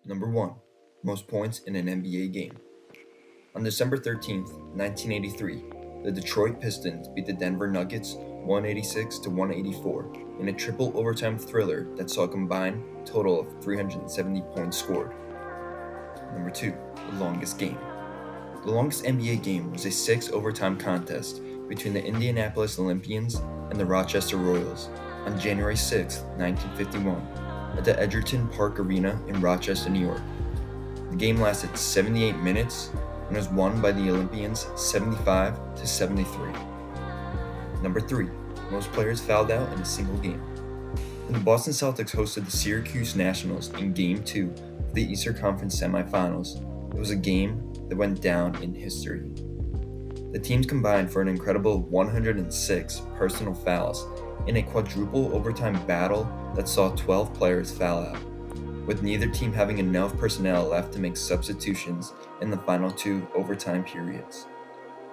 Number 1. Most points in an NBA game. On December 13th, 1983, the Detroit Pistons beat the Denver Nuggets 186 to 184 in a triple overtime thriller that saw a combined total of 370 points scored. Number 2. The longest game. The longest NBA game was a 6 overtime contest between the Indianapolis Olympians and the Rochester Royals on January 6, 1951, at the Edgerton Park Arena in Rochester, New York. The game lasted 78 minutes and was won by the Olympians 75 to 73. Number 3. Most players fouled out in a single game. When the Boston Celtics hosted the Syracuse Nationals in Game 2 of the Eastern Conference semifinals, it was a game that went down in history. The teams combined for an incredible 106 personal fouls in a quadruple overtime battle that saw 12 players foul out, with neither team having enough personnel left to make substitutions in the final 2 overtime periods.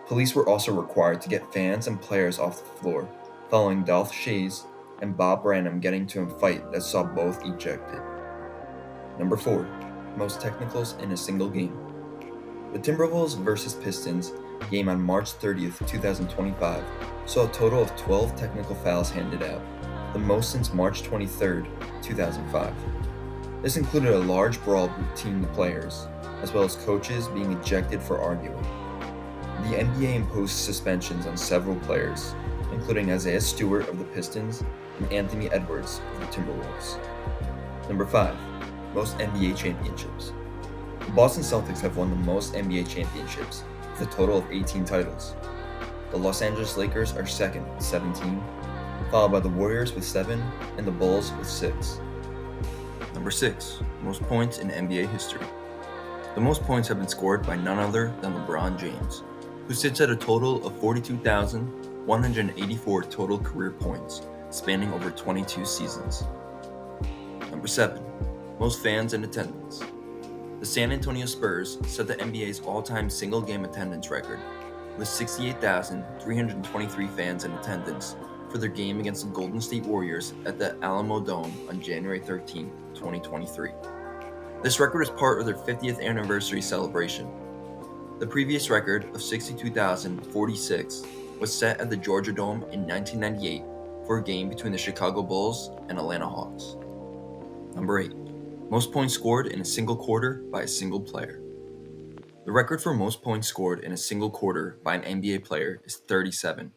Police were also required to get fans and players off the floor, following Dolph Schayes and Bob Branham getting into a fight that saw both ejected. Number 4. Most technicals in a single game. The Timberwolves vs. Pistons game on March 30th, 2025 saw a total of 12 technical fouls handed out, the most since March 23rd, 2005. This included a large brawl between the players, as well as coaches being ejected for arguing. The NBA imposed suspensions on several players, including Isaiah Stewart of the Pistons and Anthony Edwards of the Timberwolves. Number 5. Most NBA championships. The Boston Celtics have won the most NBA championships, with a total of 18 titles. The Los Angeles Lakers are second with 17, followed by the Warriors with 7 and the Bulls with 6. Number 6. Most points in NBA history. The most points have been scored by none other than LeBron James, who sits at a total of 42,184 total career points, spanning over 22 seasons. Number 7. Most fans in attendance. The San Antonio Spurs set the NBA's all-time single-game attendance record, with 68,323 fans in attendance for their game against the Golden State Warriors at the Alamo Dome on January 13, 2023. This record is part of their 50th anniversary celebration. The previous record of 62,046 was set at the Georgia Dome in 1998 for a game between the Chicago Bulls and Atlanta Hawks. Number 8. Most points scored in a single quarter by a single player. The record for most points scored in a single quarter by an NBA player is 37,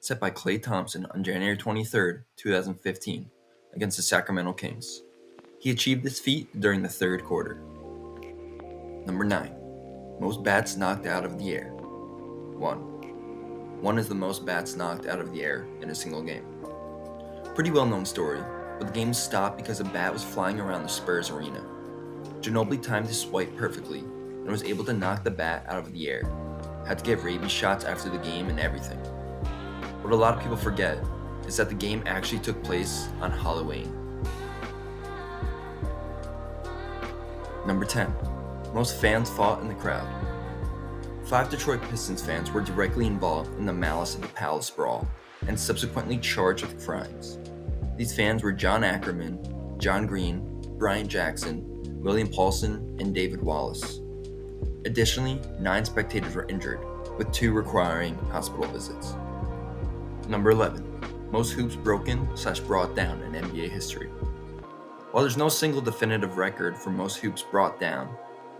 set by Klay Thompson on January 23, 2015, against the Sacramento Kings. He achieved this feat during the third quarter. Number 9. Most bats knocked out of the air. 1. 1 is the most bats knocked out of the air in a single game. Pretty well-known story, but the game stopped because a bat was flying around the Spurs arena. Ginobili timed his swipe perfectly and was able to knock the bat out of the air. Had to get rabies shots after the game and everything. What a lot of people forget is that the game actually took place on Halloween. Number 10. Most fans fought in the crowd. 5 Detroit Pistons fans were directly involved in the Malice at the Palace brawl and subsequently charged with crimes. These fans were John Ackerman, John Green, Brian Jackson, William Paulson, and David Wallace. Additionally, 9 spectators were injured, with 2 requiring hospital visits. Number 11. Most hoops broken/brought down in NBA history. While there's no single definitive record for most hoops brought down,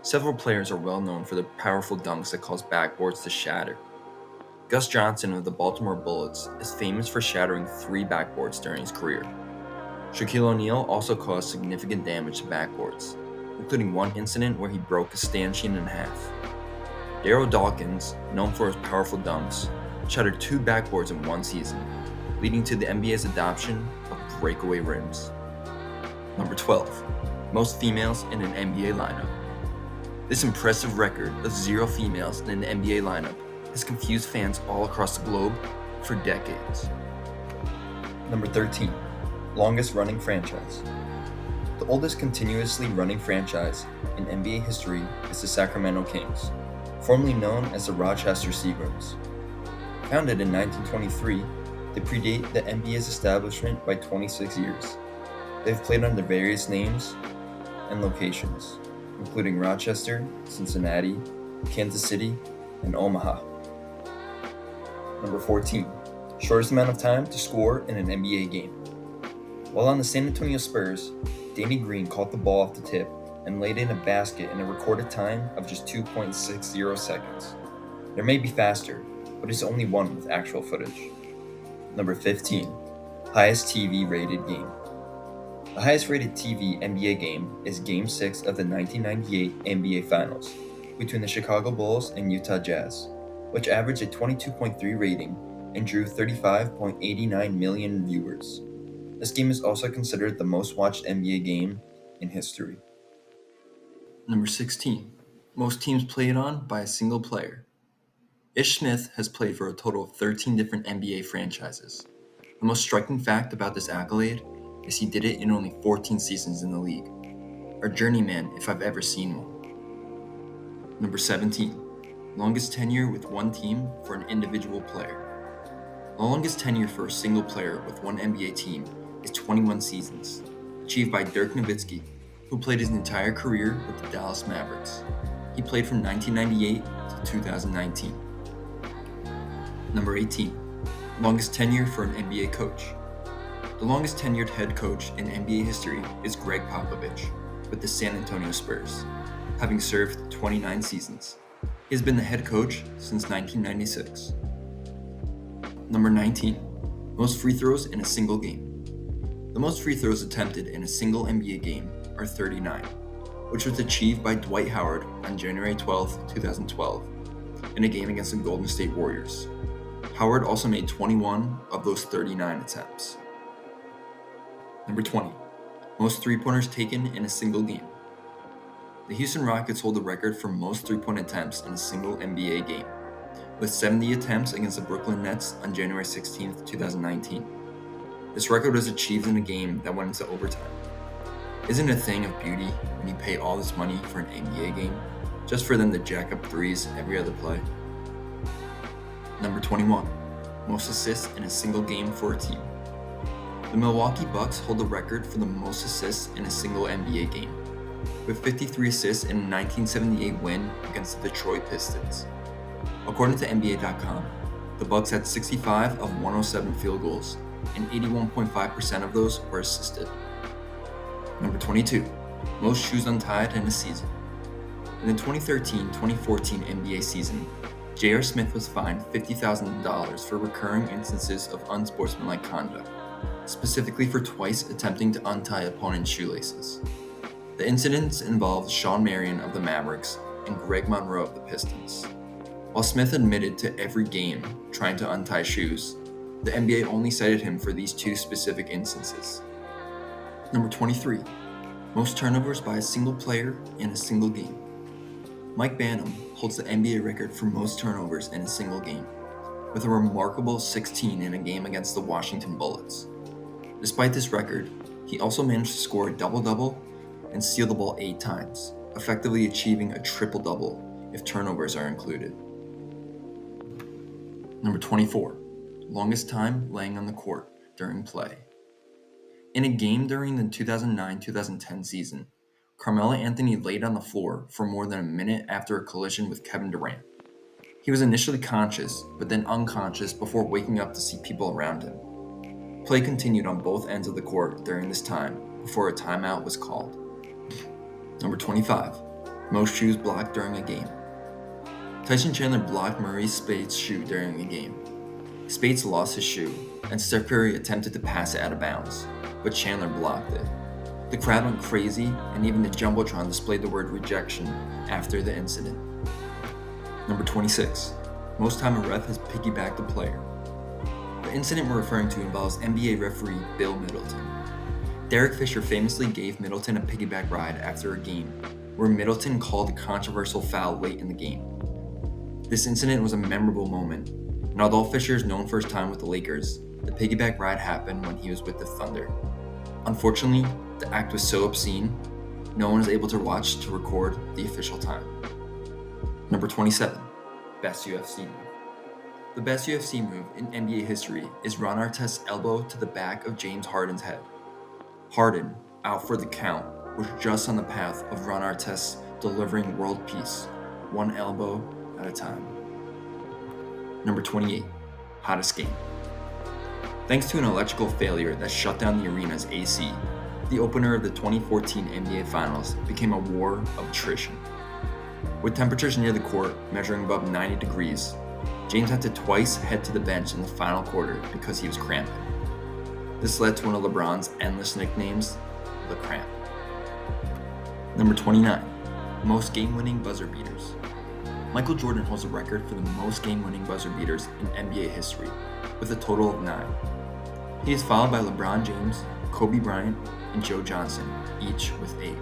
several players are well known for their powerful dunks that cause backboards to shatter. Gus Johnson of the Baltimore Bullets is famous for shattering 3 backboards during his career. Shaquille O'Neal also caused significant damage to backboards, including one incident where he broke a stanchion in half. Darryl Dawkins, known for his powerful dunks, shattered 2 backboards in one season, leading to the NBA's adoption of breakaway rims. Number 12. Most females in an NBA lineup. This impressive record of 0 females in an NBA lineup has confused fans all across the globe for decades. Number 13. Longest running franchise. The oldest continuously running franchise in NBA history is the Sacramento Kings, formerly known as the Rochester Seagulls. Founded in 1923, they predate the NBA's establishment by 26 years. They've played under various names and locations, including Rochester, Cincinnati, Kansas City, and Omaha. Number 14. Shortest amount of time to score in an NBA game. While on the San Antonio Spurs, Danny Green caught the ball off the tip and laid in a basket in a recorded time of just 2.60 seconds. There may be faster, but it's only one with actual footage. Number 15. Highest TV rated game. The highest rated TV NBA game is Game 6 of the 1998 NBA Finals between the Chicago Bulls and Utah Jazz, which averaged a 22.3 rating and drew 35.89 million viewers. This game is also considered the most watched NBA game in history. Number 16. Most teams played on by a single player. Ish Smith has played for a total of 13 different NBA franchises. The most striking fact about this accolade is he did it in only 14 seasons in the league. A journeyman if I've ever seen one. Number 17. Longest tenure with one team for an individual player. The longest tenure for a single player with one NBA team is 21 seasons, achieved by Dirk Nowitzki, who played his entire career with the Dallas Mavericks. He played from 1998 to 2019. Number 18. Longest tenure for an NBA coach. The longest tenured head coach in NBA history is Greg Popovich with the San Antonio Spurs, having served 29 seasons. He has been the head coach since 1996. Number 19. Most free throws in a single game. The most free throws attempted in a single NBA game are 39, which was achieved by Dwight Howard on January 12, 2012, in a game against the Golden State Warriors. Howard also made 21 of those 39 attempts. Number 20. Most three-pointers taken in a single game. The Houston Rockets hold the record for most three-point attempts in a single NBA game, with 70 attempts against the Brooklyn Nets on January 16, 2019. This record was achieved in a game that went into overtime. Isn't it a thing of beauty when you pay all this money for an NBA game just for them to jack up threes every other play? Number 21. Most assists in a single game for a team. The Milwaukee Bucks hold the record for the most assists in a single NBA game, with 53 assists in a 1978 win against the Detroit Pistons. According to NBA.com, the Bucks had 65 of 107 field goals, and 81.5% of those were assisted. Number 22. Most shoes untied in a season. In the 2013-2014 NBA season, J.R. Smith was fined $50,000 for recurring instances of unsportsmanlike conduct, specifically for twice attempting to untie opponents' shoelaces. The incidents involved Shawn Marion of the Mavericks and Greg Monroe of the Pistons. While Smith admitted to every game trying to untie shoes, the NBA only cited him for these two specific instances. Number 23. Most turnovers by a single player in a single game. Mike Banham holds the NBA record for most turnovers in a single game, with a remarkable 16 in a game against the Washington Bullets. Despite this record, he also managed to score a double-double and steal the ball 8 times, effectively achieving a triple-double if turnovers are included. Number 24. Longest time laying on the court during play. In a game during the 2009-2010 season, Carmelo Anthony laid on the floor for more than a minute after a collision with Kevin Durant. He was initially conscious, but then unconscious before waking up to see people around him. Play continued on both ends of the court during this time before a timeout was called. Number 25. Most shoes blocked during a game. Tyson Chandler blocked Maurice Spates' shoe during a game. Spates lost his shoe, and Steph Curry attempted to pass it out of bounds, but Chandler blocked it. The crowd went crazy, and even the Jumbotron displayed the word rejection after the incident. Number 26. Most time a ref has piggybacked a player. The incident we're referring to involves NBA referee Bill Middleton. Derek Fisher famously gave Middleton a piggyback ride after a game, where Middleton called a controversial foul late in the game. This incident was a memorable moment, and although Fisher is known for his time with the Lakers, the piggyback ride happened when he was with the Thunder. Unfortunately, the act was so obscene, no one was able to watch to record the official time. Number 27. Best UFC move. The best UFC move in NBA history is Ron Artest's elbow to the back of James Harden's head. Harden, out for the count, was just on the path of Ron Artest's delivering world peace, one elbow at a time. Number 28, hottest game. Thanks to an electrical failure that shut down the arena's AC, the opener of the 2014 NBA Finals became a war of attrition. With temperatures near the court measuring above 90 degrees, James had to twice head to the bench in the final quarter because he was cramping. This led to one of LeBron's endless nicknames, the Cramp. Number 29, most game-winning buzzer beaters. Michael Jordan holds the record for the most game-winning buzzer beaters in NBA history, with a total of 9. He is followed by LeBron James, Kobe Bryant, and Joe Johnson, each with 8.